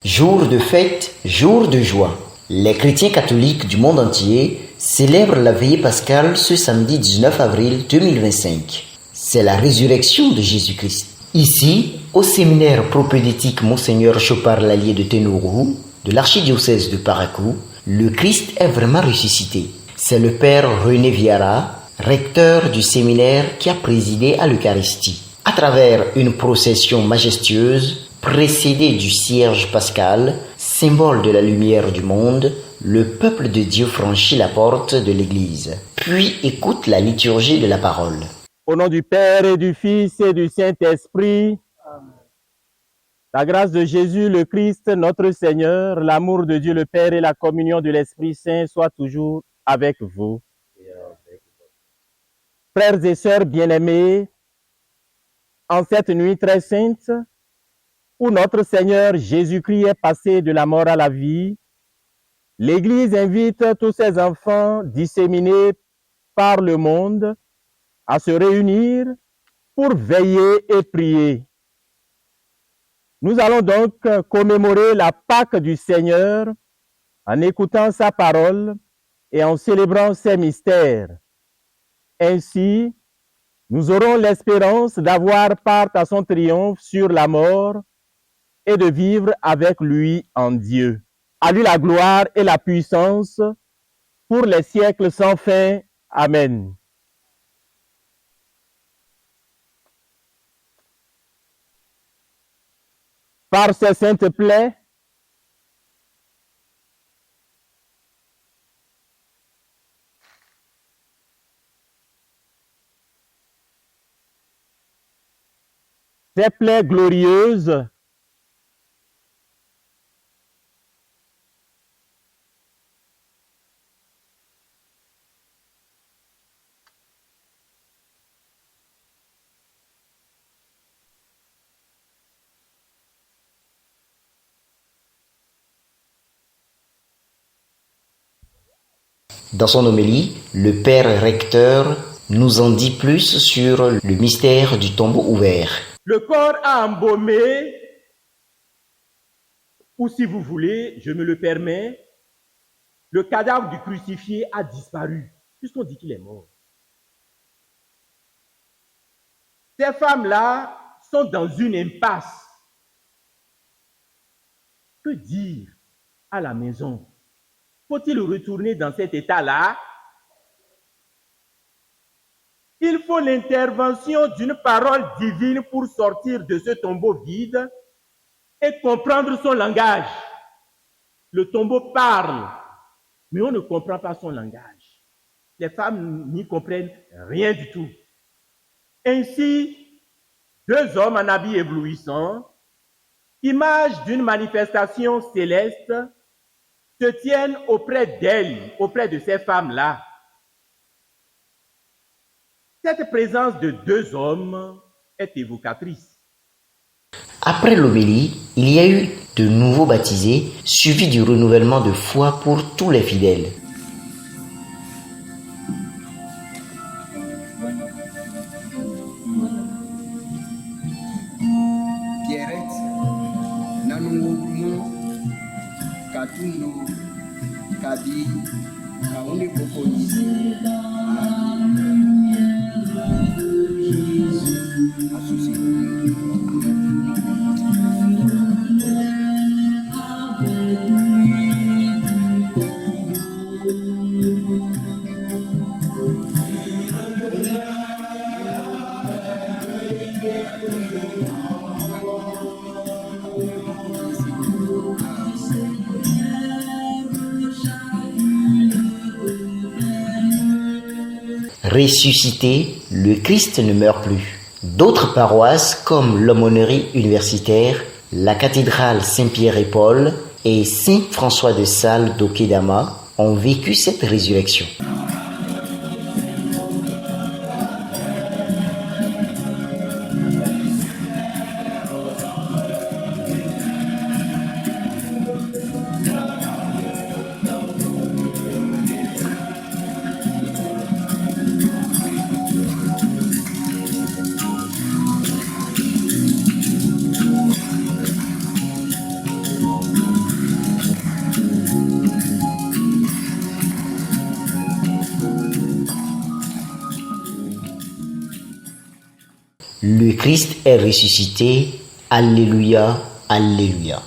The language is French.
Jour de fête, jour de joie. Les chrétiens catholiques du monde entier célèbrent la veillée pascale ce samedi 19 avril 2025. C'est la résurrection de Jésus-Christ. Ici, au séminaire propédétique Monseigneur Chopard Lallier de Ténourou, de l'archidiocèse de Parakou, le Christ est vraiment ressuscité. C'est le père René Viara, recteur du séminaire, qui a présidé à l'Eucharistie. À travers une procession majestueuse, précédée du cierge pascal, symbole de la lumière du monde, le peuple de Dieu franchit la porte de l'Église, puis écoute la liturgie de la parole. Au nom du Père et du Fils et du Saint-Esprit, Amen. La grâce de Jésus le Christ, notre Seigneur, l'amour de Dieu le Père et la communion de l'Esprit Saint soient toujours avec vous. Frères et sœurs bien-aimés, en cette nuit très sainte, où notre Seigneur Jésus-Christ est passé de la mort à la vie, l'Église invite tous ses enfants disséminés par le monde à se réunir pour veiller et prier. Nous allons donc commémorer la Pâque du Seigneur en écoutant sa parole et en célébrant ses mystères. Ainsi, nous aurons l'espérance d'avoir part à son triomphe sur la mort et de vivre avec lui en Dieu. À lui la gloire et la puissance pour les siècles sans fin. Amen. Par ses saintes plaies, ses plaies glorieuses, Dans son homélie, le père recteur nous en dit plus sur le mystère du tombeau ouvert. Le corps a embaumé, ou si vous voulez, je me le permets, le cadavre du crucifié a disparu, puisqu'on dit qu'il est mort. Ces femmes-là sont dans une impasse. Que dire à la maison? Faut-il retourner dans cet état-là? Il faut l'intervention d'une parole divine pour sortir de ce tombeau vide et comprendre son langage. Le tombeau parle, mais on ne comprend pas son langage. Les femmes n'y comprennent rien du tout. Ainsi, deux hommes en habits éblouissants, image d'une manifestation céleste, se tiennent auprès d'elles, auprès de ces femmes-là. Cette présence de deux hommes est évocatrice. Après l'homélie, il y a eu de nouveaux baptisés, suivi du renouvellement de foi pour tous les fidèles. Pierrette, Nanungurumo, Katundo, Kadi, Kauni Bokonis, Ressuscité, le Christ ne meurt plus. D'autres paroisses comme l'aumônerie universitaire, la cathédrale Saint-Pierre et Paul et Saint-François de Sales d'Okédama ont vécu cette résurrection. Le Christ est ressuscité. Alléluia, Alléluia.